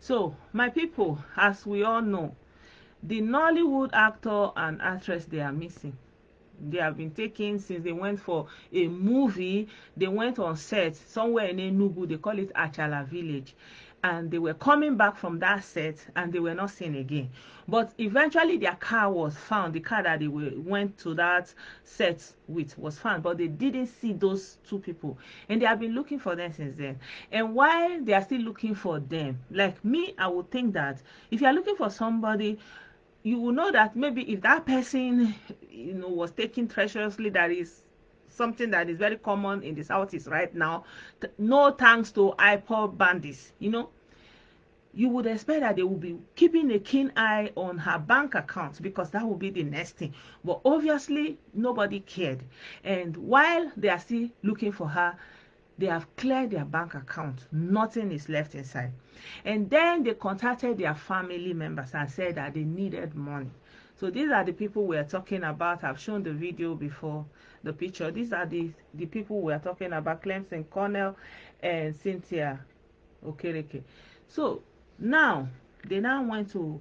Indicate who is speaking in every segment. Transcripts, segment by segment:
Speaker 1: So, my people, as we all know, the Nollywood actor and actress, they are missing. They have been taken since they went for a movie. They went on set somewhere in Enugu. They call it Achala village, and they were coming back from that set and they were not seen again. But eventually their car was found. The car that went to that set with was found, but they didn't see those two people, and they have been looking for them since then. And while they are still looking for them, like me, I would think that if you are looking for somebody, you will know that maybe if that person, was taken treacherously, that is something that is very common in the southeast right now. No thanks to IPOB bandits, you would expect that they will be keeping a keen eye on her bank account, because that will be the next thing. But obviously nobody cared, and while they are still looking for her, they have cleared their bank account. Nothing is left inside. And then they contacted their family members and said that they needed money. So these are the people we are talking about. I've shown the video before, the picture. These are the people we are talking about: Clemson Cornell and Cynthia Okereke. So now they now went to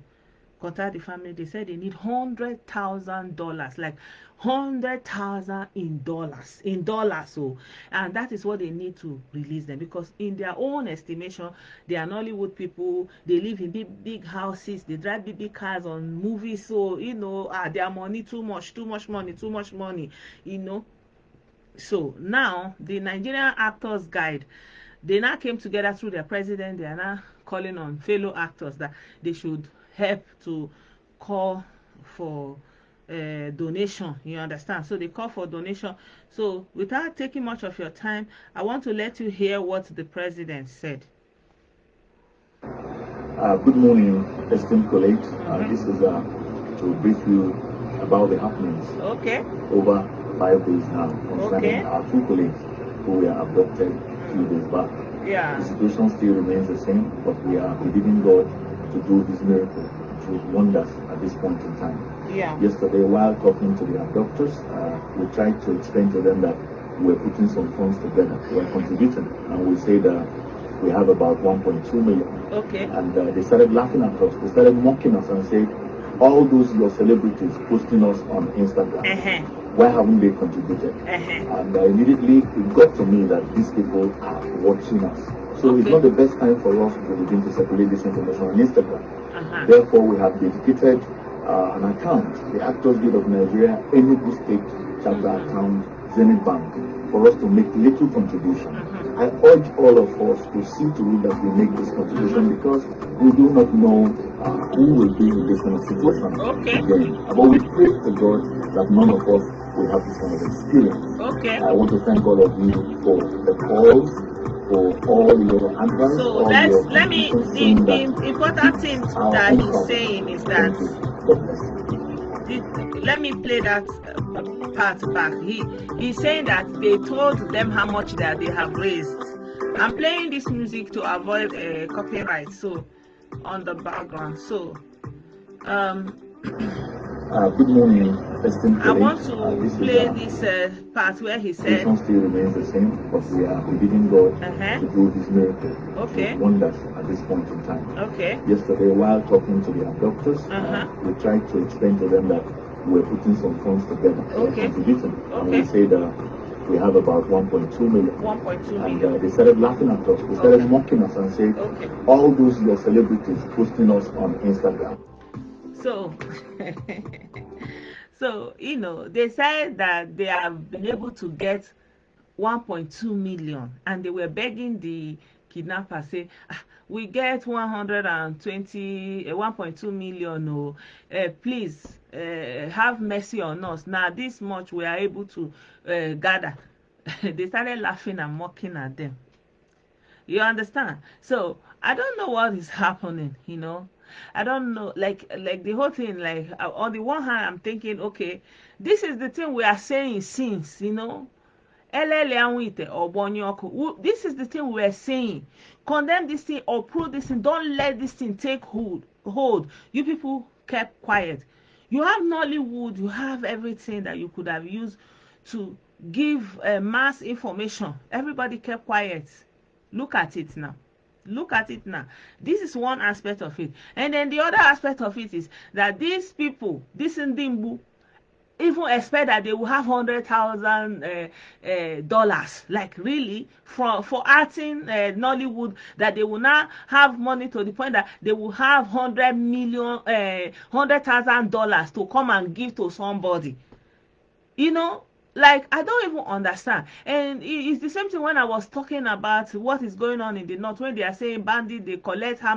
Speaker 1: contact the family. They said they need $100,000, like 100,000 in dollars. So, and that is what they need to release them, because in their own estimation, they are Nollywood people. They live in big houses. They drive big cars on movies. So their money too much money. So now the Nigerian Actors Guide, they now came together through their president. They are now calling on fellow actors that they should help to call for donation. You understand? So they call for donation. So without taking much of your time, I want to let you hear what the president said.
Speaker 2: Good morning, esteemed colleagues. This is to brief you about the happenings over 5 days now concerning our two colleagues who were abducted 2 days back.
Speaker 1: Yeah.
Speaker 2: The situation still remains the same, but we are believing God to do His miracle, to wonders at this point in time.
Speaker 1: Yeah.
Speaker 2: Yesterday, while talking to the abductors, we tried to explain to them that we're putting some funds together, we're contributing, and we said we have about 1.2 million.
Speaker 1: Okay.
Speaker 2: And they started laughing at us. They started mocking us and said, all those your celebrities posting us on Instagram, why haven't they contributed? And immediately it got to me that these people are watching us. So it's not the best time for us to begin to circulate this information on Instagram. Therefore, we have dedicated an account, the Actors Guild of Nigeria, Enugu State chapter account, Zenith Bank, for us to make little contribution. I urge all of us to see to it that we make this contribution, because we do not know who will be in this kind of situation again. But we pray to God that none of us will have this kind of experience. I want to thank all of you for the calls, for all your advice.
Speaker 1: So the important thing that he's saying is that, let me play that part back. He's saying that they told them how much that they have raised. I'm playing this music to avoid copyright, so on the background. So
Speaker 2: good morning, esteemed
Speaker 1: I want
Speaker 2: colleagues.
Speaker 1: to play this part where he said,
Speaker 2: the still remains the same, but we are believing God to do His miracle, to wonders at this point in time. Yesterday, while talking to the abductors, we tried to explain to them that we're putting some funds together, we're contributing, and we said we have about 1.2 million.
Speaker 1: 1.2 million.
Speaker 2: And they started laughing at us. They started mocking us and said, all those your celebrities posting us on Instagram.
Speaker 1: So, they said that they have been able to get 1.2 million, and they were begging the kidnapper, say, we get 1.2 million, please have mercy on us. Now this much we are able to gather. They started laughing and mocking at them. You understand? So I don't know what is happening, I don't know, like the whole thing, like on the one hand I'm thinking, okay, this is the thing we are saying since, this is the thing we are saying. Condemn this thing, or prove this thing. Don't let this thing take hold. You people kept quiet. You have Nollywood, you have everything that you could have used to give mass information. Everybody kept quiet. Look at it now. Look at it now. This is one aspect of it. And then the other aspect of it is that these people, this Ndimbu, even expect that they will have $100,000 like really for acting Nollywood, that they will now have money to the point that they will have $100,000 to come and give to somebody. You know, like, I don't even understand. And it's the same thing when I was talking about what is going on in the north, when they are saying bandit, they collect how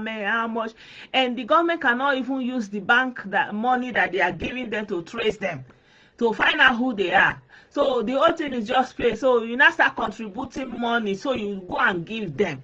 Speaker 1: much, and the government cannot even use the bank that money that they are giving them to trace them, to find out who they are. So the whole thing is just pay. So you now start contributing money, so you go and give them.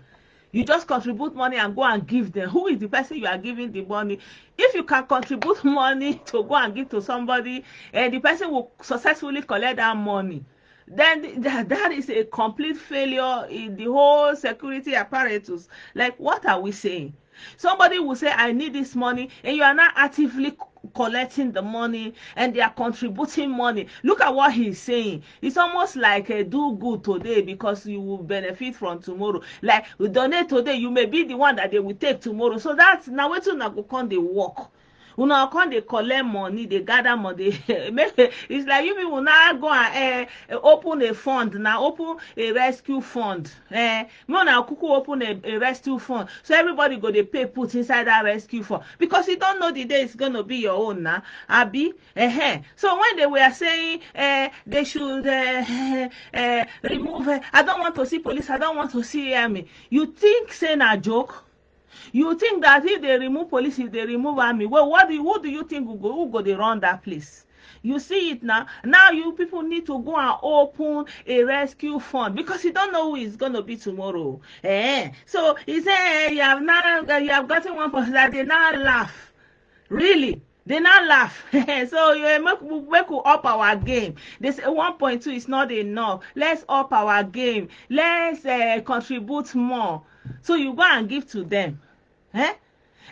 Speaker 1: You just contribute money and go and give them. Who is the person you are giving the money? If you can contribute money to go and give to somebody, and the person will successfully collect that money, then that is a complete failure in the whole security apparatus. Like, what are we saying? Somebody will say, I need this money, and you are not actively collecting the money, and they are contributing money. Look at what he's saying. It's almost like a do good today because you will benefit from tomorrow. Like, we donate today, you may be the one that they will take tomorrow. So that's now wait till go come they work. Una come they collect money, they gather money. It's like you people now go and open a fund, now open a rescue fund. Now kuku open a rescue fund, so everybody go they pay put inside that rescue fund because you don't know the day it's gonna be your own now. Abi, so when they were saying they should remove, I don't want to see police, I don't want to see army. You think saying a joke? You think that if they remove police, if they remove army, well, who do you think who go they run that place? You see it now. Now you people need to go and open a rescue fund because you don't know who is going to be tomorrow. So he said you have gotten one person that they now laugh. Really? They now laugh. So you make up our game. They say 1.2 is not enough. Let's up our game. Let's contribute more. So you go and give to them.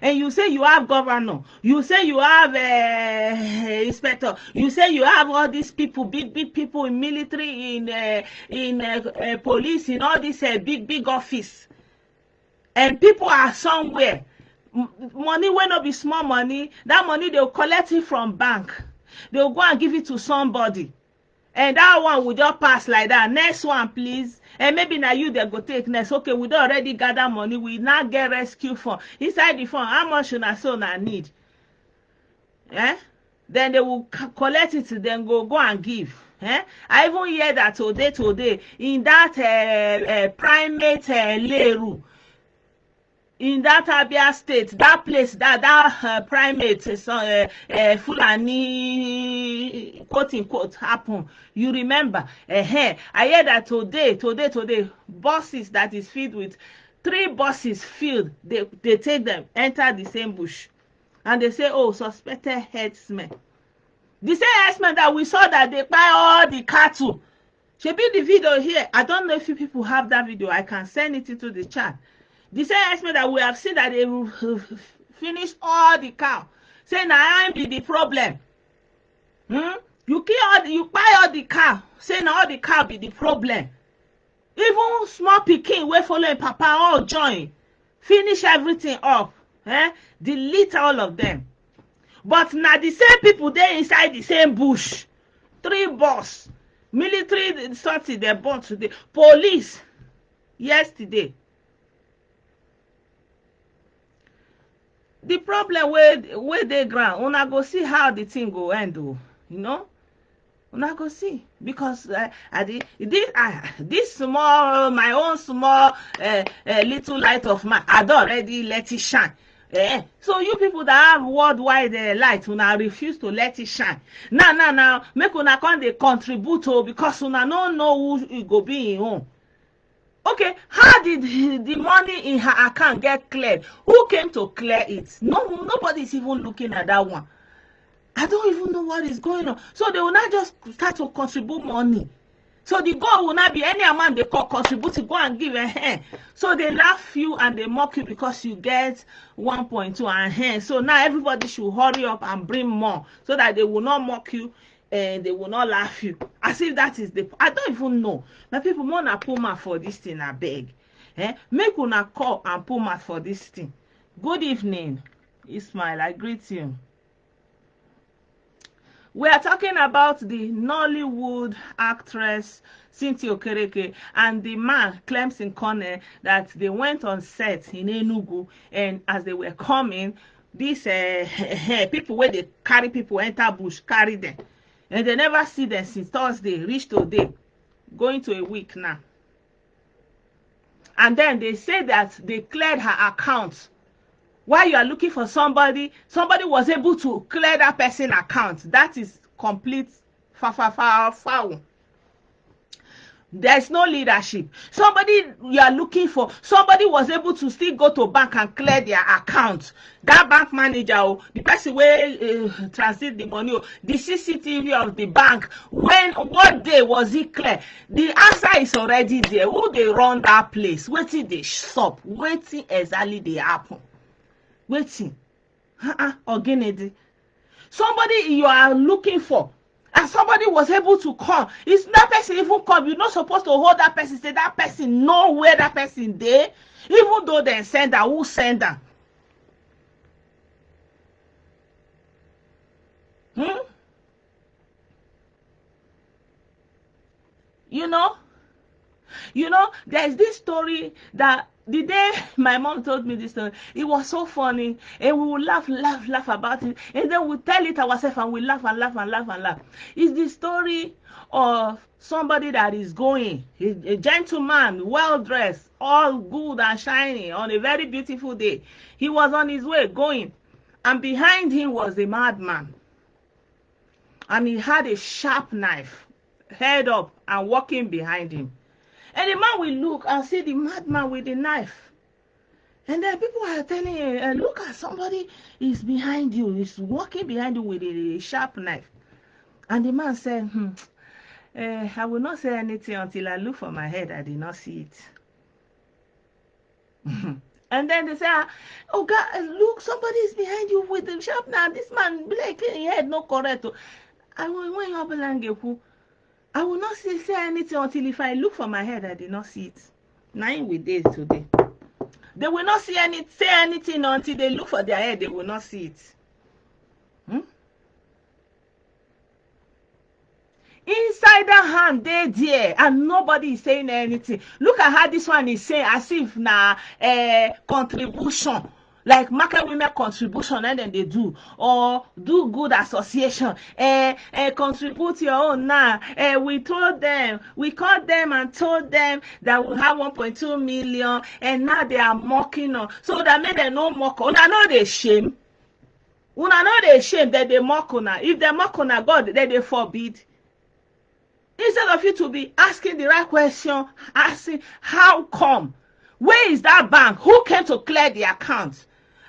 Speaker 1: And you say you have governor, you say you have inspector, you say you have all these people, big people in military, in police, in all this big office, and people are somewhere. Money will not be small money. That money they'll collect it from bank. They'll go and give it to somebody, and that one will just pass like that. Next one, please. And maybe now you they go take next. Okay, we don't already gather money. We now get rescue fund. Inside the fund, how much should I need? Then they will collect it, then go and give. I even hear that today in that primate Leru, in that Abia state, that place, that primate, Fulani, quote unquote, happen. You remember? I hear that today, buses that is filled with 3 buses filled, they take them, enter the same bush, and they say, oh, suspected herdsmen. The same herdsmen that we saw that they buy all the cattle. Should be the video here. I don't know if you people have that video. I can send it into the chat. The same estimate that we have seen that they will finish all the cow. Say now I be the problem. You buy all the cow. Say now all the cow be the problem. Even small pikin wey follow papa all join. Finish everything up. Delete all of them. But now the same people they inside the same bush. 3 boss. Military sorted they born today. Police yesterday. The problem where they ground, una go see how the thing go end, you know. Una go see because this small, my own small little light of mine, I don't already let it shine. So you people that have worldwide light, una refuse to let it shine. Now, make una come they contribute because una don't know who it go be in home. Okay, how did the money in her account get cleared? Who came to clear it? Nobody's even looking at that one. I don't even know what is going on. So they will not just start to contribute money. So the goal will not be any amount they call contribute to go and give a hand. So they laugh you and they mock you because you get 1.2 and hand. So now everybody should hurry up and bring more so that they will not mock you. And they will not laugh you as if that is the. I don't even know. My people want to pull my for this thing. I beg. Make una call and put mouth for this thing. Good evening, Ismail, I greet you. We are talking about the Nollywood actress Cynthia Okereke and the man Clemson Kone that they went on set in Enugu, and as they were coming, these people where they carry people enter bush, carry them, and they never see them since Thursday, reach today, going to a week now. And then they say that they cleared her account. While you are looking for somebody was able to clear that person's account. That is complete foul. There's no leadership. Somebody you are looking for, somebody was able to still go to bank and clear their account. That bank manager, the person where transit the money, the CCTV of the bank, what day was it clear? The answer is already there. Who they run that place? Waiting they stop. Waiting exactly they happen. Waiting. Somebody you are looking for, and somebody was able to come. If that person even come, you're not supposed to hold that person, say that person know where that person there, even though they send her, who send her? You know, there's this story that the day my mom told me this story, it was so funny, and we would laugh about it, and then we tell it ourselves, and we laugh. It's the story of somebody that is going, a gentleman, well dressed, all good and shiny, on a very beautiful day. He was on his way going, and behind him was a madman, and he had a sharp knife, head up, and walking behind him. And the man will look and see the madman with the knife. And then people are telling him, look at somebody is behind you, is walking behind you with a sharp knife. And the man said, I will not say anything until I look for my head. I did not see it. And then they say, oh God, look, somebody is behind you with the sharp knife. This man, Blake, he had no correct. I will not say anything until if I look for my head, I did not see it. 9 with days today. They will not say anything until they look for their head. They will not see it. Inside the hand, they there, and nobody is saying anything. Look at how this one is saying, as if na contribution. Like market women contribution, and then they do, or do good association, contribute your own now. We called them and told them that we have 1.2 million, and now they are mocking us. So that made them no mock. Una know they shame. Una know they shame that they mock una. If they mock una, God, then they forbid. Instead of you to be asking the right question, asking how come? Where is that bank? Who came to clear the account?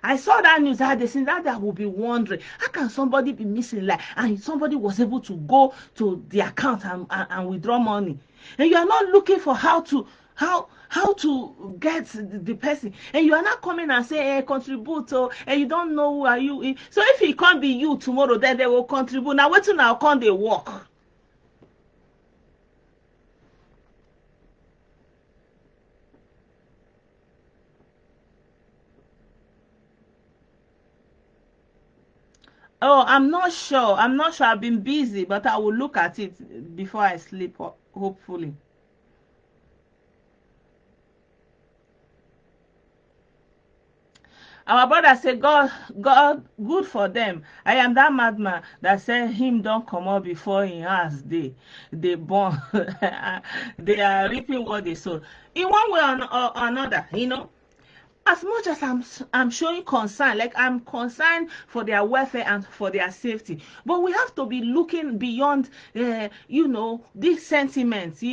Speaker 1: I saw that news that they said that I will be wondering, how can somebody be missing, like, and somebody was able to go to the account and withdraw money, and you are not looking for how to get the person, and you are not coming and say, hey, contribute, and you don't know who are you. So if it can't be you tomorrow, then they will contribute. Now wait till now can they work? Oh, I'm not sure. I've been busy, but I will look at it before I sleep, hopefully. Our brother said, God, good for them. I am that madman that said him don't come out before he has they born. They are reaping what they sow. In one way or another, as much as I'm showing concern, like I'm concerned for their welfare and for their safety, but we have to be looking beyond these sentiments.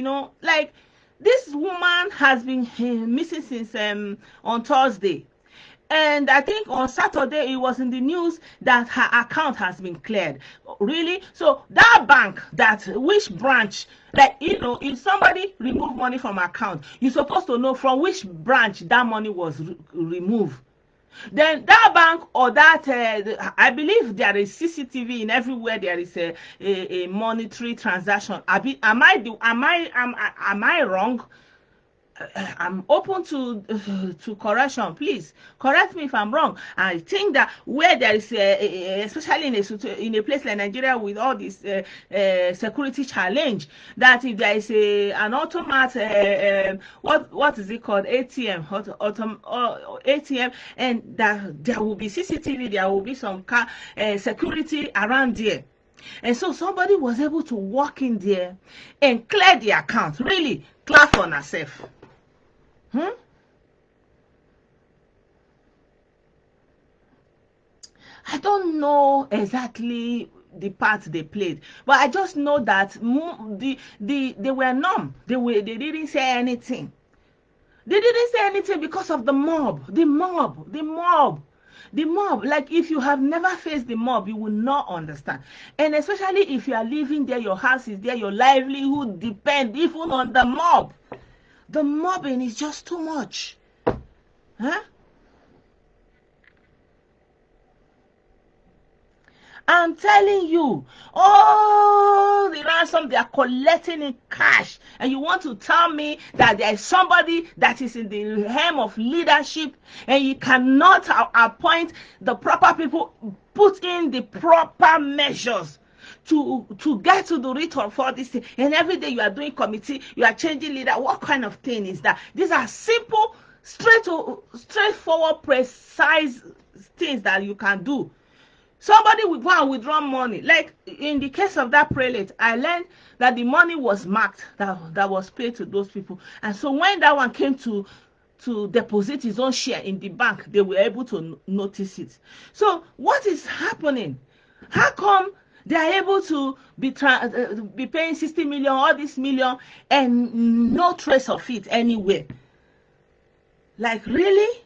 Speaker 1: Like this woman has been missing since on Thursday. And I think on Saturday, it was in the news that her account has been cleared. Really? So that bank, which branch, like, if somebody remove money from account, you're supposed to know from which branch that money was removed. Then that bank or that, I believe there is CCTV in everywhere there is a monetary transaction. Am I wrong? I'm open to correction. Please correct me if I'm wrong. I think that where there is especially in a place like Nigeria with all this security challenge, that if there is an automat what is it called, ATM, ATM, and that there will be CCTV, there will be some security around there. And so somebody was able to walk in there and clear the account. Really, clap on herself. I don't know exactly the part they played, but I just know that they were numb. They didn't say anything. They didn't say anything because of the mob. The mob. Like, if you have never faced the mob, you will not understand. And especially if you are living there, your house is there, your livelihood depends even on the mob. The mobbing is just too much. I'm telling you, all the ransom they are collecting in cash, and you want to tell me that there is somebody that is in the helm of leadership, and you cannot appoint the proper people, put in the proper measures to get to the root of all this thing, and every day you are doing committee, you are changing leader. What kind of thing is that? These are simple, straightforward, precise things that you can do. Somebody will go and withdraw money. Like in the case of that prelate, I learned that the money was marked, that was paid to those people. And so when that one came to deposit his own share in the bank, they were able to notice it. So what is happening? How come they are able to be paying 60 million, all this million, and no trace of it anywhere? Like, really?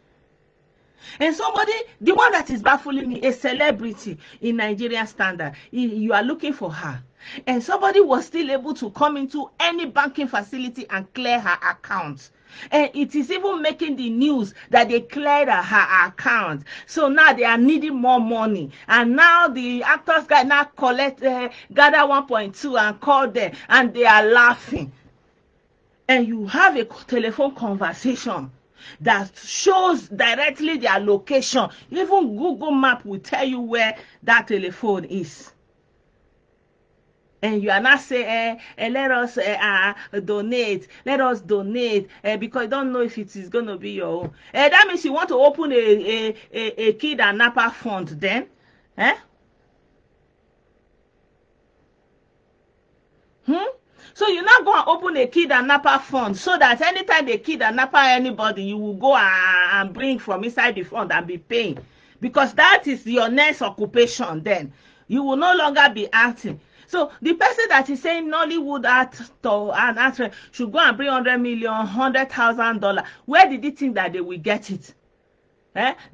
Speaker 1: And somebody, the one that is baffling me, a celebrity in Nigerian standard, you are looking for her, and somebody was still able to come into any banking facility and clear her account. And it is even making the news that they cleared her account. So now they are needing more money. And now the actors guy now gather 1.2 and call them, and they are laughing. And you have a telephone conversation that shows directly their location. Even Google Map will tell you where that telephone is. And you are not saying, let us donate, because you don't know if it is going to be your own. That means you want to open a kidnapper fund then. So you're not going to open a kidnapper fund so that anytime they kidnapper anybody, you will go and bring from inside the fund and be paying. Because that is your next occupation then. You will no longer be acting. So the person that is saying Nollywood actor and actress should go and bring 100 million, $100,000, where did he think that they will get it?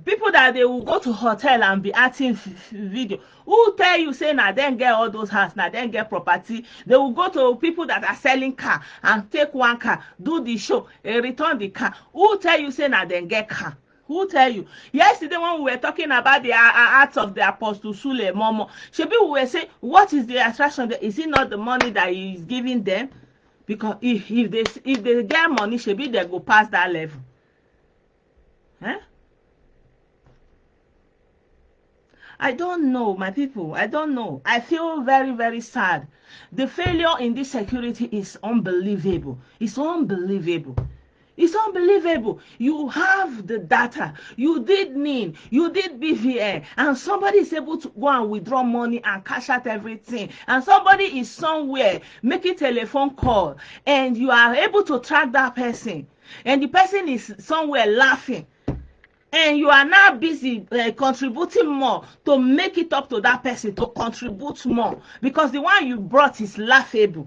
Speaker 1: People that they will go to hotel and be acting video, who tell you say na then get all those house, na then get property? They will go to people that are selling car and take one car, do the show, and return the car. Who tell you say na then get car? Who tell you? Yesterday when we were talking about the acts of the Apostle Sule Momo, shebi we were saying, what is the attraction there? Is it not the money that he is giving them? Because if they get money, shebi they go past that level. I don't know, my people. I don't know. I feel very, very sad. The failure in this security is unbelievable. It's unbelievable. It's unbelievable. You have the data. You did NIN. You did BVN. And somebody is able to go and withdraw money and cash out everything. And somebody is somewhere making telephone call. And you are able to track that person. And the person is somewhere laughing. And you are now busy contributing more to make it up to that person to contribute more, because the one you brought is laughable.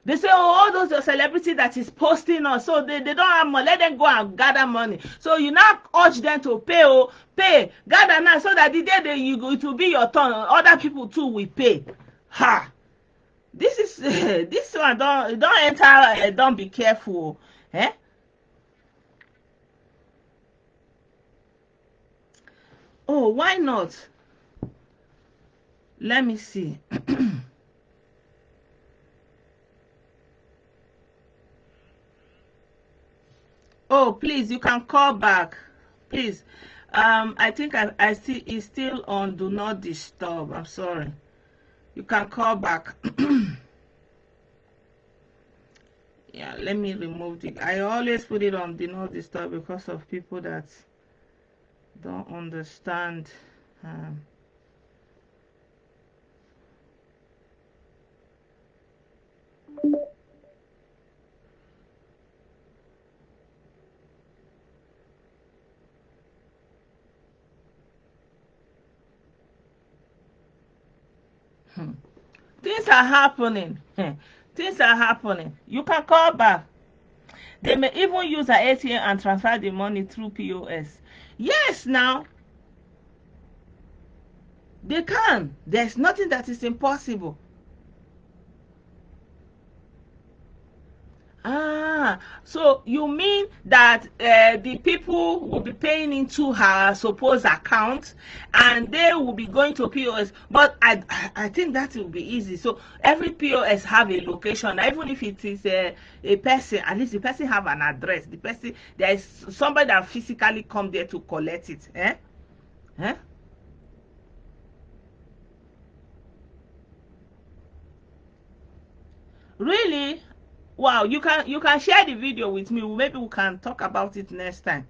Speaker 1: They say, oh, all those celebrities that is posting us, so they don't have money, let them go and gather money. So you now urge them to pay, gather now, so that the day it will be your turn, other people too will pay. This is this one, don't enter, don't be careful. Oh, why not? Let me see. Oh, please, you can call back. Please. I think I see it's still on do not disturb. I'm sorry. You can call back. Yeah, let me remove it. I always put it on do not disturb because of people that don't understand. Things are happening. Things are happening. You can call back. They may even use an ATM and transfer the money through POS. Yes, now they can. There's nothing that is impossible. So you mean that the people will be paying into her supposed account and they will be going to POS, but I think that will be easy. So every POS have a location, even if it is a person, at least the person have an address. The person, there is somebody that physically come there to collect it. Really? Wow, you can share the video with me. Maybe we can talk about it next time.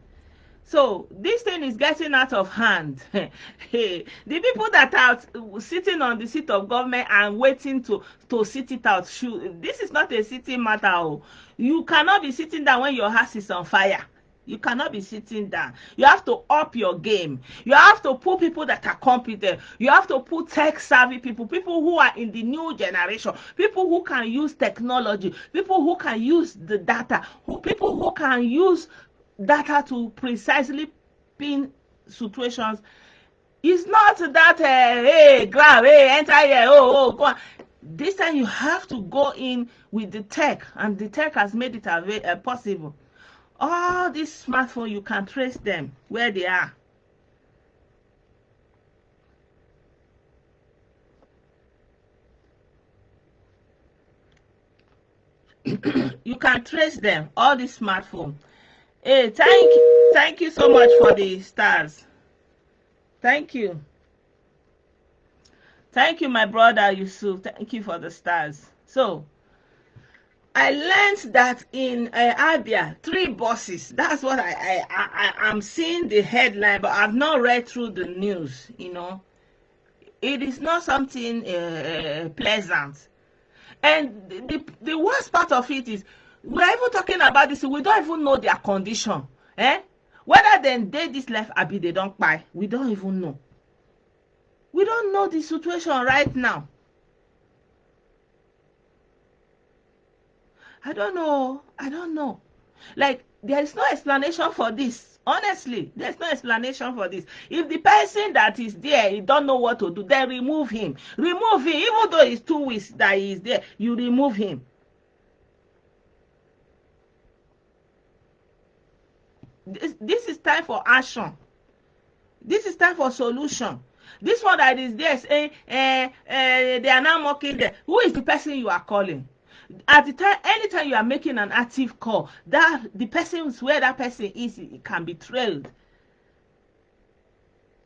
Speaker 1: So this thing is getting out of hand. The people that are sitting on the seat of government and waiting to sit it out, this is not a sitting matter. Oh. You cannot be sitting down when your house is on fire. You cannot be sitting down. You have to up your game. You have to put people that are competent. You have to put tech savvy people, people who are in the new generation, people who can use technology, people who can use the data, people who can use data to precisely pin situations. It's not that hey, grab, hey, enter here, oh, go on. This time you have to go in with the tech, and the tech has made it possible. All these smartphones, you can trace them where they are. You can trace them, all these smartphones. Hey, thank you so much for the stars. Thank you. Thank you, my brother Yusuf. Thank you for the stars. So, I learned that in Abia, 3 buses. That's what I'm seeing the headline, but I've not read through the news. It is not something pleasant. And the worst part of it is, we're even talking about this, we don't even know their condition. Whether they this life, abi they don't buy, we don't even know. We don't know the situation right now. I don't know. Like, there is no explanation for this. Honestly, there's no explanation for this. If the person that is there, he don't know what to do, then remove him. Remove him. Even though it's 2 weeks that he is there, you remove him. This is time for action. This is time for solution. This one that is there saying they are now mocking them. Who is the person you are calling? At the time, anytime you are making an active call, that the person where that person is, it can be trailed.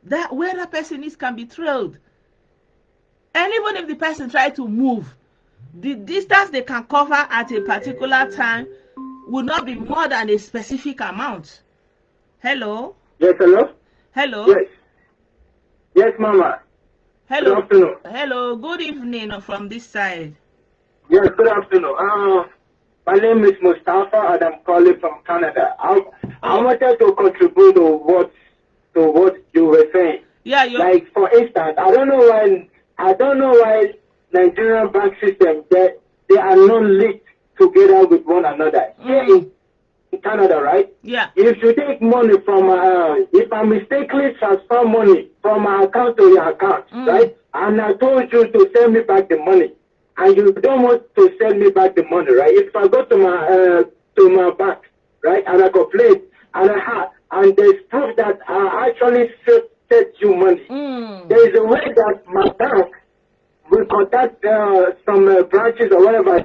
Speaker 1: That where that person is can be trailed. And even if the person try to move, the distance they can cover at a particular time will not be more than a specific amount. Hello?
Speaker 3: Yes, hello?
Speaker 1: Hello?
Speaker 3: Yes. Yes, Mama.
Speaker 1: Hello.
Speaker 3: Good afternoon.
Speaker 1: Hello, good evening from this side.
Speaker 3: Yes, good afternoon. My name is Mustafa and I'm calling from Canada. I wanted to contribute to what you were saying.
Speaker 1: Yeah,
Speaker 3: like for instance, I don't know why Nigerian bank system they are not linked together with one another. Here in Canada, right?
Speaker 1: Yeah.
Speaker 3: If you take money from if I mistakenly transfer money from my account to your account, right? And I told you to send me back the money, and you don't want to send me back the money, right? If I go to my bank, right, and I complain, and there's proof that I actually sent you money, there is a way that my bank will contact some branches or whatever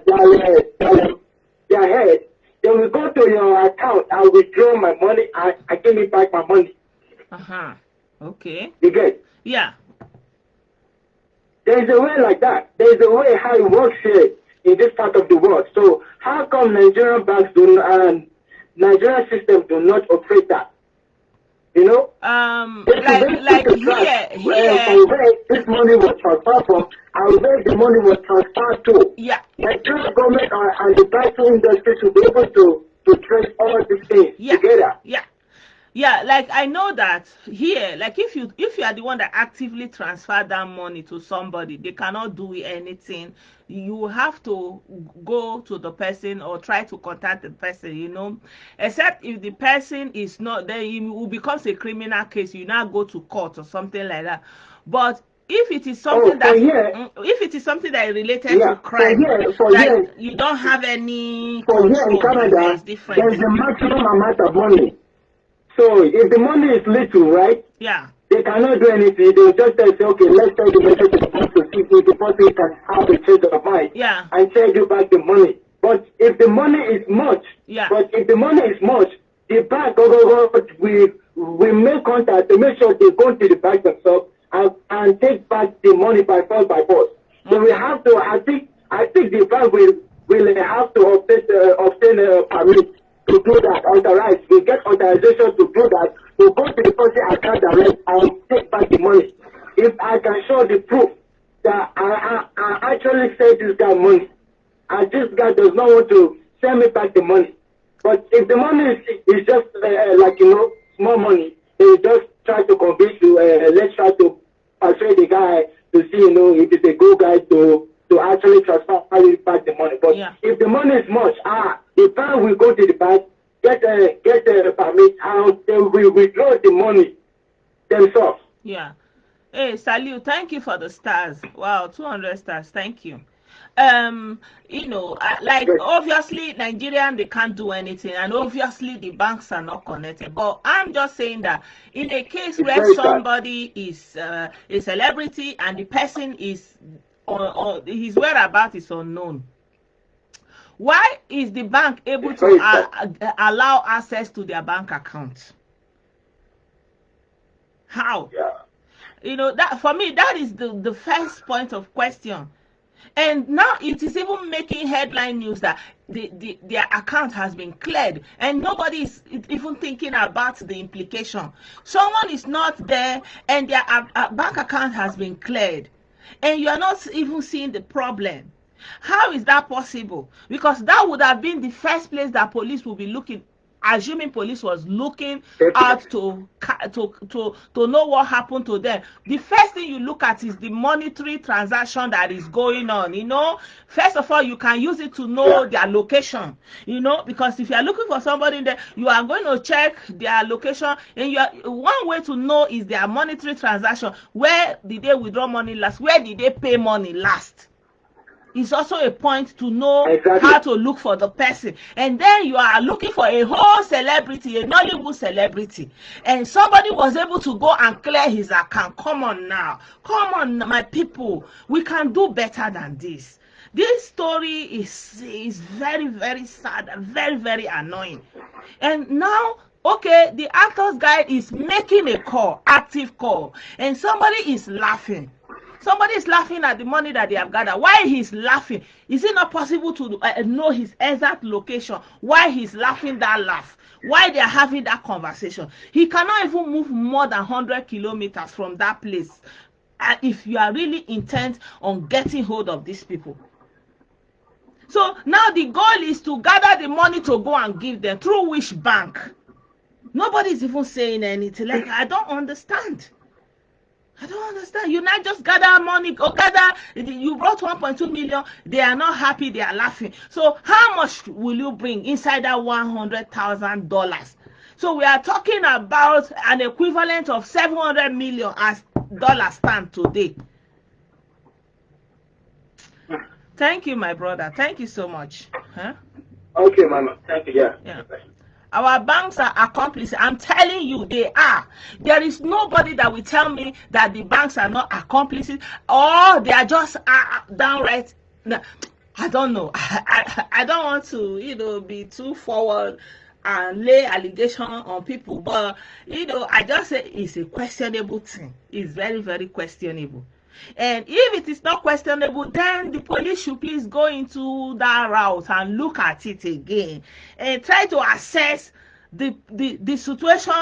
Speaker 3: their head They will go to your account and withdraw my money and I give me back my money.
Speaker 1: Okay.
Speaker 3: You get?
Speaker 1: Yeah.
Speaker 3: There is a way like that. There is a way how it works here in this part of the world. So how come Nigerian banks Nigerian system do not operate that? You know?
Speaker 1: Like here.
Speaker 3: From where this money was transferred from and where the money was transferred to.
Speaker 1: Yeah.
Speaker 3: Nigerian government and the banking industry should be able to trace all these things together.
Speaker 1: Yeah, like I know that here, like if you are the one that actively transfer that money to somebody, they cannot do anything. You have to go to the person or try to contact the person, you know, except if the person is not, then it will become a criminal case. You now go to court or something like that. But if it is something if it is something that is related to crime, you don't have any control.
Speaker 3: Here in Canada,
Speaker 1: it's different.
Speaker 3: There's a maximum amount of money. So if the money is little, right?
Speaker 1: Yeah.
Speaker 3: They cannot do anything. They will just say, okay, let's take the message to the person to see if the person can have a change of mind and send you back the money. But if the money is much, the bank will make contact to make sure they go to the bank themselves and take back the money by force. So we have to. I think the bank will have to obtain a permit to do that, authorized. We get authorization to do that, to go to the person account direct and take back the money. If I can show the proof that I actually sent this guy money, and this guy does not want to send me back the money. But if the money is just small money, they just try to convince you, let's try to persuade the guy to see, if it's a good guy to actually transfer back the money. But if the money is much, the bank will go to the bank, get a permit, and they will withdraw the money themselves.
Speaker 1: Yeah. Hey, Salute, thank you for the stars. Wow, 200 stars. Thank you. Obviously Nigerian, they can't do anything, and obviously the banks are not connected. But I'm just saying that in a case where somebody is a celebrity and the person is his whereabouts is unknown, why is the bank able to allow access to their bank account? How? That for me, that is the first point of question. And now it is even making headline news that their account has been cleared, and nobody is even thinking about the implication. Someone is not there, and their bank account has been cleared, and you are not even seeing the problem. How is that possible? Because that would have been the first place that police will be looking, assuming police was looking out to know what happened to them. The first thing you look at is the monetary transaction that is going on. First of all, you can use it to know their location. Because if you are looking for somebody in there, you are going to check their location, and one way to know is their monetary transaction. Where did they withdraw money last? Where did they pay money last? It's also a point to know how to look for the person. And then you are looking for a whole celebrity, a Nollywood celebrity, and somebody was able to go and clear his account. Come on now, my people, we can do better than this. This story is very, very sad and very, very annoying. And now, okay, the Actors Guide is making a call, active call, and somebody is laughing. Somebody is laughing at the money that they have gathered. Why he's laughing? Is it not possible to know his exact location? Why he's laughing that laugh? Why they are having that conversation? He cannot even move more than 100 kilometers from that place. If you are really intent on getting hold of these people. So now the goal is to gather the money to go and give them. Through which bank? Nobody is even saying anything. Like, I don't understand. You not just gather money or you brought 1.2 million. They are not happy. They are laughing. So how much will you bring inside that $100,000? So we are talking about an equivalent of 700 million as dollars stand today. Thank you, my brother. Thank you so much.
Speaker 3: Okay, Mama. Thank you. Yeah.
Speaker 1: Our banks are accomplices. I'm telling you, they are. There is nobody that will tell me that the banks are not accomplices or they are just downright. I don't know. I don't want to, be too forward and lay allegation on people, but I just say it's a questionable thing. It's very, very questionable. And if it is not questionable, then the police should please go into that route and look at it again and try to assess the situation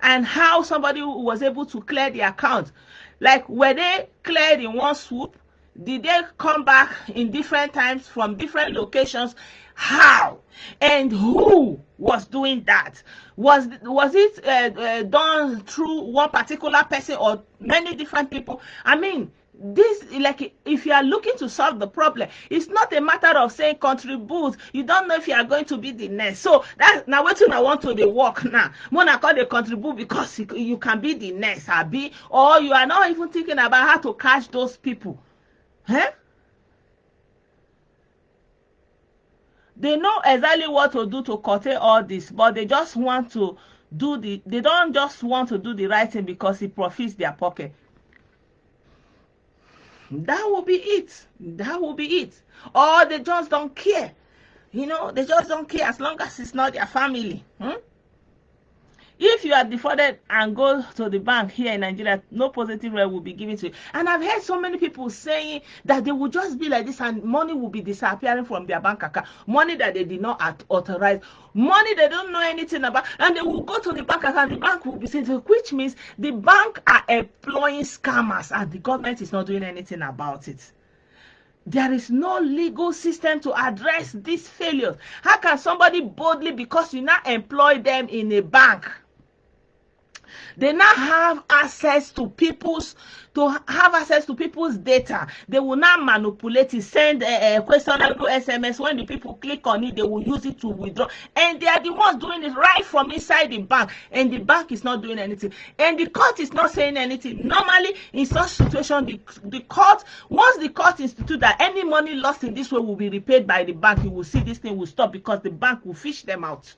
Speaker 1: and how somebody was able to clear the account. Like, were they cleared in one swoop? Did they come back in different times from different locations? How and who was doing that? Was it done through one particular person or many different people? I mean, this, like, if you are looking to solve the problem, it's not a matter of saying contribute. You don't know if you are going to be the next. So that's now what I want to the work now. When I call the contribute because you can be the next, or you are not even thinking about how to catch those people. Huh? They know exactly what to do to curtail all this, but they just want to they don't just want to do the right thing because it profits their pocket. That will be it. That will be it. Or they just don't care. They just don't care as long as it's not their family. If you are defrauded and go to the bank here in Nigeria, no positive rate will be given to you. And I've heard so many people saying that they will just be like this and money will be disappearing from their bank account. Money that they did not authorize. Money they don't know anything about. And they will go to the bank account. The bank will be saying, which means the bank are employing scammers and the government is not doing anything about it. There is no legal system to address these failures. How can somebody boldly, because you now employ them in a bank, they now have access to people's data. They will now manipulate it, send a questionable SMS. When the people click on it, they will use it to withdraw. And they are the ones doing it right from inside the bank. And the bank is not doing anything. And the court is not saying anything. Normally, in such situation, the court, once the court institute that any money lost in this way will be repaid by the bank, you will see this thing will stop because the bank will fish them out.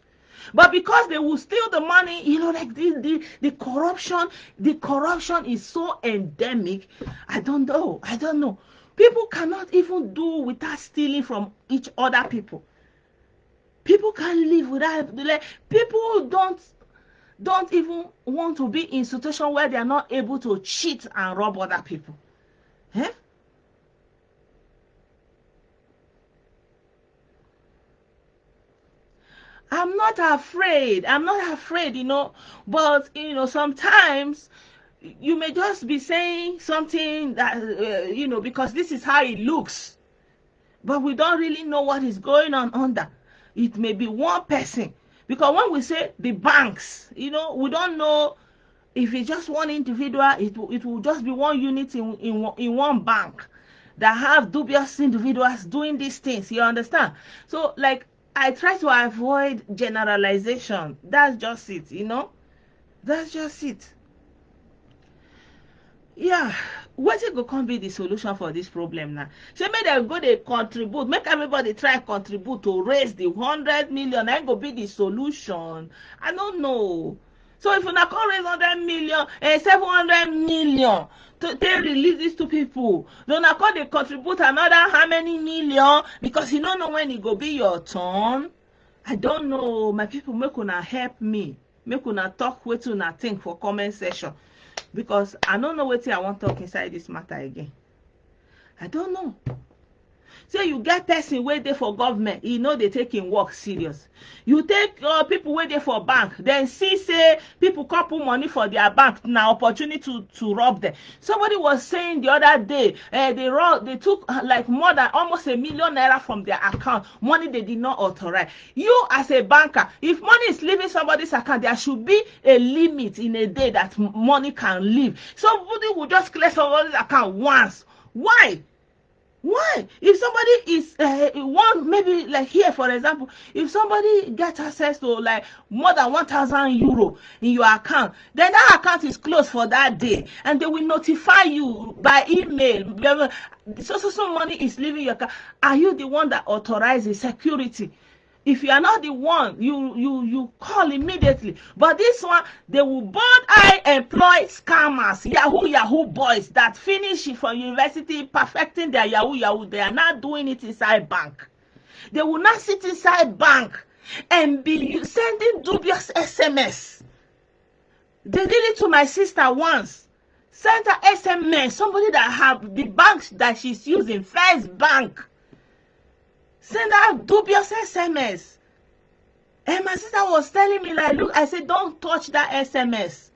Speaker 1: But because they will steal the money, like the corruption is so endemic. I don't know. People cannot even do without stealing from each other people. People can't live without, people don't even want to be in a situation where they are not able to cheat and rob other people. Eh? I'm not afraid, but sometimes you may just be saying something that, because this is how it looks, but we don't really know what is going on under. It may be one person, because when we say the banks, we don't know if it's just one individual. It will just be one unit in one bank that have dubious individuals doing these things. You understand? So, like, I try to avoid generalization. That's just it, That's just it. Yeah. What is going to be the solution for this problem now? So make them go they contribute. Make everybody try contribute to raise the 100 million. That go be the solution. I don't know. So if you not can raise 100 million and 700 million to release this to people, then I call they contribute another how many million, because you don't know when it go be your turn. I don't know. My people, make una help me. Make una talk what una think for comment section, because I don't know what I want to talk inside this matter again. I don't know. So you get person where they for government, they taking work serious. You take people where they for bank, then say people can't put money for their bank, now opportunity to rob them. Somebody was saying the other day, they took like more than almost $1 million from their account, money they did not authorize. You as a banker, if money is leaving somebody's account, there should be a limit in a day that money can leave. Somebody will just clear somebody's account once. Why? If somebody is maybe like here, for example, if somebody gets access to like more than 1,000 euro in your account, then that account is closed for that day, and they will notify you by email. So money is leaving your account. Are you the one that authorizes security? If you are not the one, you call immediately. But this one, they will both I employ scammers, Yahoo boys that finish from university perfecting their Yahoo. They are not doing it inside bank. They will not sit inside bank and be sending dubious SMS. They did it to my sister once. Sent her SMS, somebody that have the bank that she's using, First Bank. Send her dubious SMS. And my sister was telling me, like, look, I said, don't touch that SMS.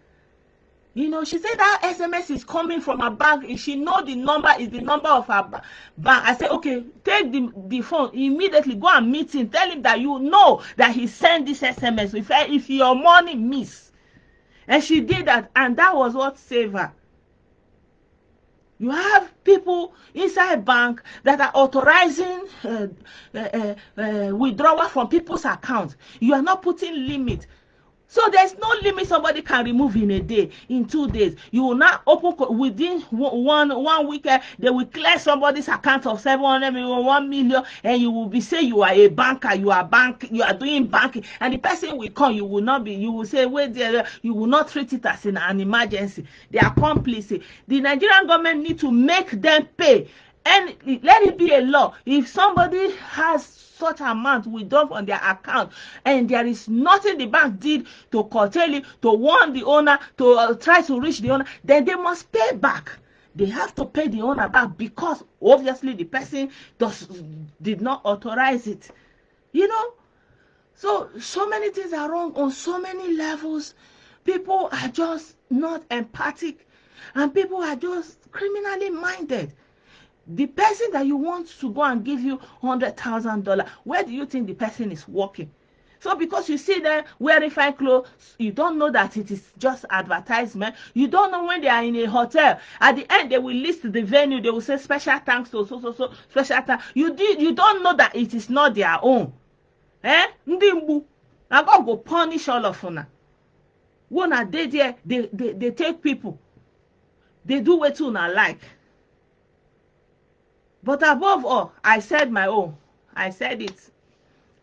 Speaker 1: You know, she said that SMS is coming from her bank. If she know the number is the number of her bank. I said, okay, take the phone immediately, go and meet him. Tell him that you know that he sent this SMS. If your money miss. And she did that, and that was what saved her. You have people inside bank that are authorizing withdrawal from people's accounts. You are not putting limit. So there's no limit somebody can remove in a day, in 2 days. You will not open within one week. They will clear somebody's account of 700 million, 1 million, and you will be say you are a banker. You are doing banking, and the person will come. You will not be. You will say wait there. You will not treat it as an emergency. They are complicit. The Nigerian government need to make them pay, and let it be a law. If somebody has such amount withdrawn on their account and there is nothing the bank did to curtail it, to warn the owner, to try to reach the owner, then they must pay back. They have to pay the owner back because obviously the person did not authorize it. You know, so many things are wrong on so many levels. People are just not empathic, and people are just criminally minded. The person that you want to go and give you $100,000, where do you think the person is working? So because you see them wearing fine clothes, you don't know that it is just advertisement. You don't know when they are in a hotel. At the end, they will list the venue. They will say special thanks to so special thanks. You don't know that it is not their own. Ndimbu, I God go punish all of una. When are they there? They take people. They do what you not like. But above all, I said my own. I said it.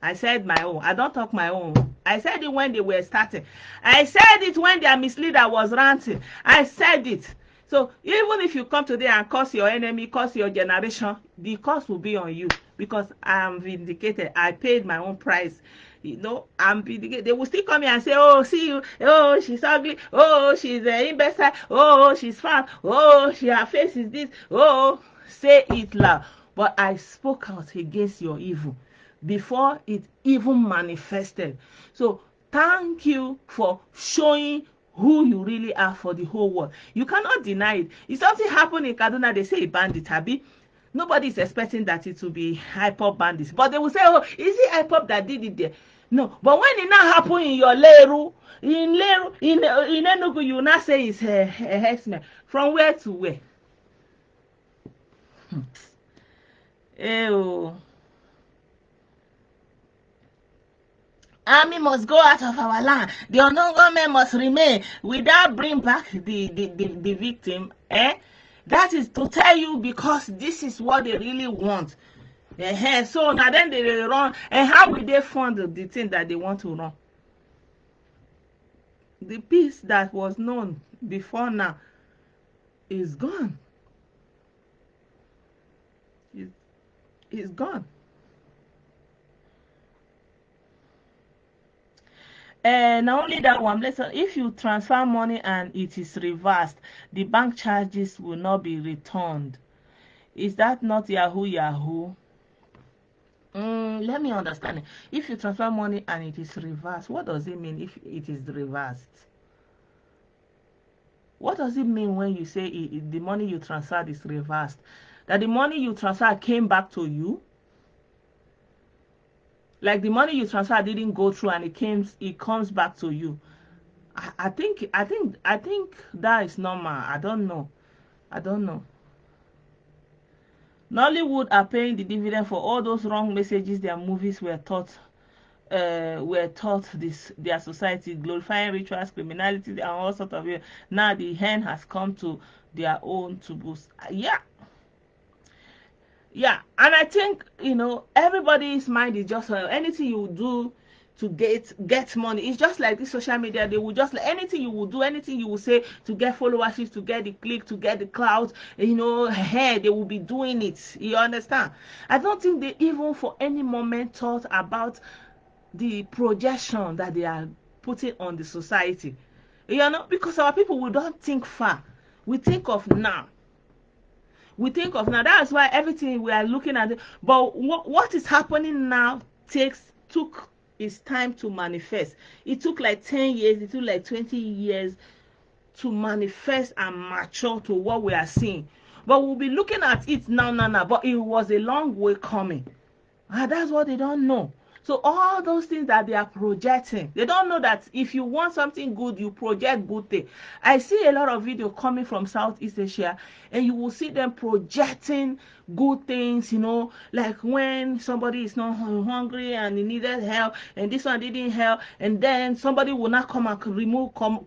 Speaker 1: I said my own. I don't talk my own. I said it when they were starting. I said it when their misleader was ranting. I said it. So even if you come today and curse your enemy, curse your generation, the curse will be on you because I am vindicated. I paid my own price. You know, I'm vindicated. They will still come here and say, oh, see you. Oh, she's ugly. Oh, she's an imbecile. Oh, she's fat. Oh, her face is this. Oh, say it loud. But I spoke out against your evil before it even manifested. So thank you for showing who you really are for the whole world. You cannot deny it. If something happened in Kaduna, they say a bandit, Abi. Nobody is expecting that it will be hip-hop bandits. But they will say, oh, is it hip-hop that did it there? No. But when it now happen in your Leru, in Enugu, you now say it's a herdsman. From where to where? Ew. Army must go out of our land. The unknown government must remain without bring back the victim. That is to tell you because this is what they really want. So now then they run. And how will they fund the thing that they want to run? The peace that was known before now is gone. It's gone. Not only that one, listen, if you transfer money and it is reversed, the bank charges will not be returned. Is that not Yahoo? Let me understand it. If you transfer money and it is reversed, what does it mean if it is reversed? What does it mean when you say the money you transferred is reversed? That the money you transferred came back to you? Like the money you transferred didn't go through and it comes back to you. I think that is normal. I don't know. Nollywood are paying the dividend for all those wrong messages their movies were taught their society, glorifying rituals, criminality, and all sorts of it. Now the hand has come to their own to boost. Yeah. Yeah, and I think, everybody's mind is just anything you do to get money. It's just like this social media. They will just like anything you will do, anything you will say to get followership, to get the click, to get the clout. Hey, they will be doing it. You understand? I don't think they even for any moment thought about the projection that they are putting on the society. Because our people, we don't think far. We think of now. That's why everything we are looking at it. But what is happening now took its time to manifest. It took like 10 years, it took like 20 years to manifest and mature to what we are seeing. But we'll be looking at it now, but it was a long way coming. That's what they don't know. So all those things that they are projecting, they don't know that if you want something good, you project good thing. I see a lot of video coming from Southeast Asia, and you will see them projecting good things, like when somebody is not hungry and he needed help, and this one didn't help, and then somebody will not come and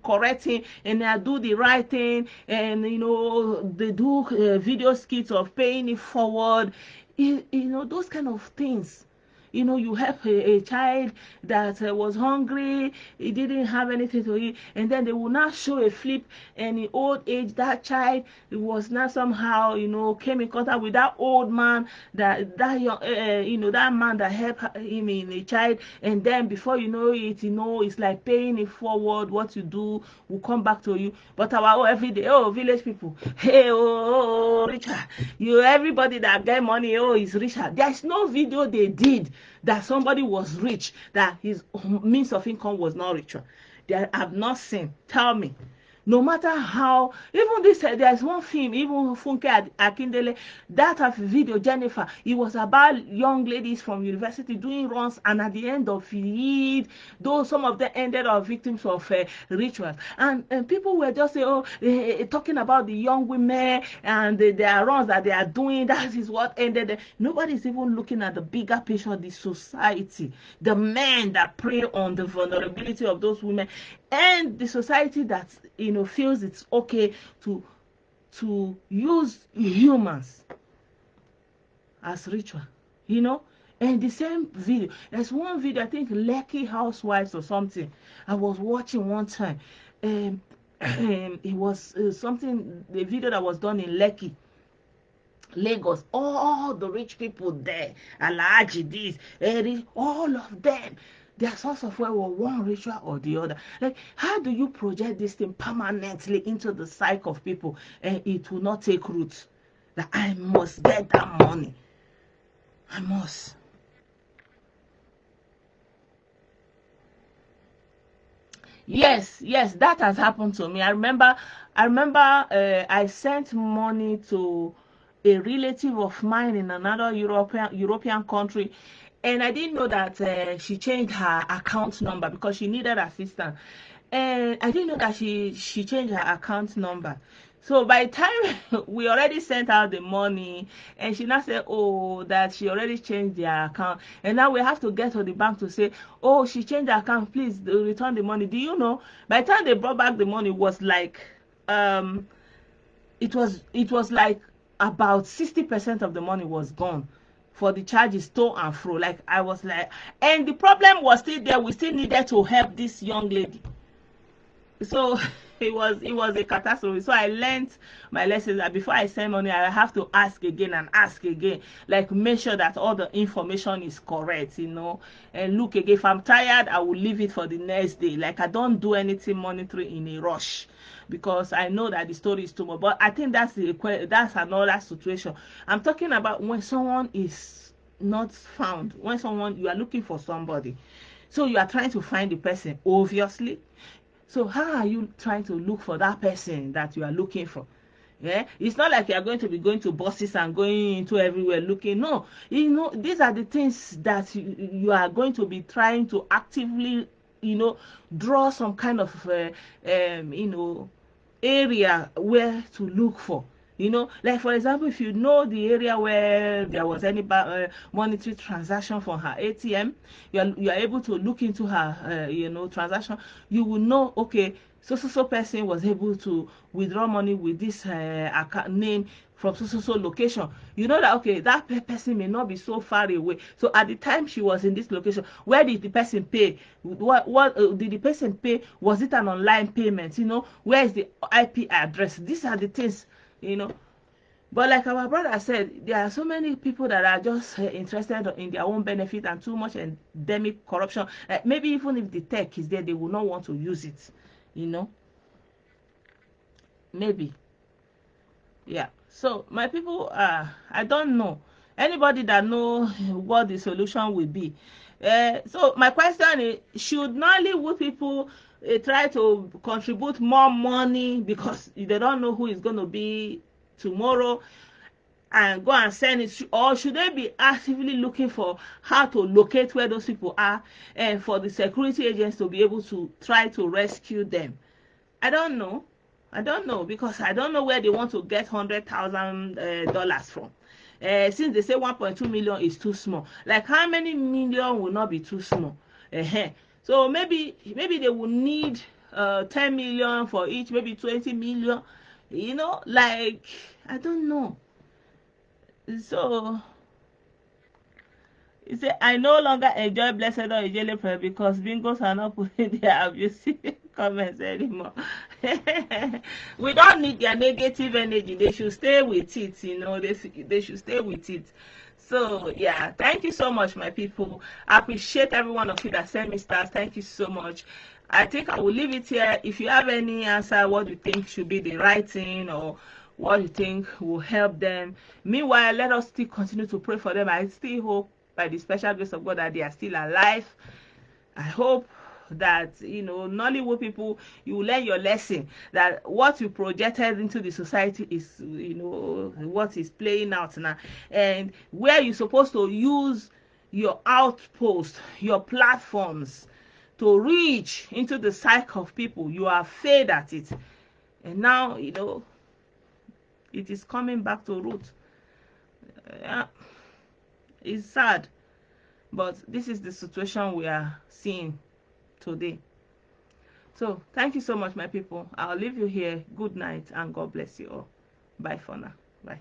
Speaker 1: correct him, and they do the right thing, and they do video skits of paying it forward. Those kind of things. You help a child that was hungry, he didn't have anything to eat, and then they will not show a flip, and in old age that child was not somehow came in contact with that old man, that young that man that helped him in a child, and then before you know it, it's like paying it forward. What you do will come back to you. But our everyday village people, hey, Richard, everybody that get money, is Richard. There's no video they did that somebody was rich, that his means of income was not richer. They have not seen. Tell me. No matter how, even this, there's one film, even Funke Akindele, that of video, Jennifer, it was about young ladies from university doing runs, and at the end of it, though some of them ended up victims of rituals, and people were just saying, talking about the young women and their runs that they are doing. That is what ended. Nobody's even looking at the bigger picture of the society, the men that prey on the vulnerability of those women, and the society that feels it's okay to use humans as ritual. And the same video, there's one video, I think Lekki Housewives or something, I was watching one time. It was something, the video that was done in Lekki, Lagos. All the rich people there, Alhaji this, all of them, their source of wealth were one ritual or the other. Like, how do you project this thing permanently into the psyche of people, and it will not take root? That I must get that money. I must. Yes, that has happened to me. I remember I sent money to a relative of mine in another European country, and I didn't know that she changed her account number because she needed assistance, and I didn't know that she changed her account number. So by the time we already sent out the money, and she now said, oh, that she already changed their account, and now we have to get to the bank to say, oh, she changed the account, please return the money. Do you know? By the time they brought back the money, was like, it was like about 60% of the money was gone for the charges to and fro. Like, I was like, and the problem was still there. We still needed to help this young lady. So it was a catastrophe. So I learned my lessons that before I send money, I have to ask again and ask again, like make sure that all the information is correct, and look again. If I'm tired, I will leave it for the next day. Like, I don't do anything monetary in a rush, because I know that the story is too much. But I think that's another situation. I'm talking about when someone is not found, when you are looking for somebody, so you are trying to find the person, obviously. So how are you trying to look for that person that you are looking for? Yeah, it's not like you are going to be going to buses and going into everywhere looking. No, these are the things that you are going to be trying to actively, draw some kind of, area where to look for. You know, like for example, if you know the area where there was any monetary transaction from her ATM, you are able to look into her transaction. You will know, okay, so person was able to withdraw money with this account name from so location. You know that, okay, that person may not be so far away. So at the time she was in this location, where did the person pay? What did the person pay? Was it an online payment? You know, where is the IP address? These are the things, you know. But like our brother said, there are so many people that are just interested in their own benefit and too much endemic corruption. Maybe even if the tech is there, they will not want to use it, you know. Maybe. Yeah. So my people, I don't know. Anybody that know what the solution will be. So my question is, should Nollywood people try to contribute more money because they don't know who is going to be tomorrow, and go and send it, or should they be actively looking for how to locate where those people are, and for the security agents to be able to try to rescue them? I don't know. I don't know, because I don't know where they want to get $100,000 from. Since they say 1.2 million is too small, like how many million will not be too small? So maybe they will need 10 million for each, maybe 20 million. You know, like, I don't know. So he said, I no longer enjoy Blessedom or Ijele prayer because bingos are not putting their abusive comments anymore. We don't need their negative energy. They should stay with it, you know. They should stay with it. So yeah, thank you so much, my people. I appreciate every one of you that sent me stars. Thank you so much. I think I will leave it here. If you have any answer, what you think should be the right thing, or what you think will help them. Meanwhile, let us still continue to pray for them. I still hope, by the special grace of God, that they are still alive. I hope that, you know, Nollywood people, you learn your lesson, that what you projected into the society is, you know, what is playing out now, and where you're supposed to use your outpost, your platforms to reach into the psyche of people, you have failed at it, and now, you know, it is coming back to root. Yeah, it's sad, but this is the situation we are seeing today. So thank you so much, my people. I'll leave you here. Good night, and God bless you all. Bye for now. Bye.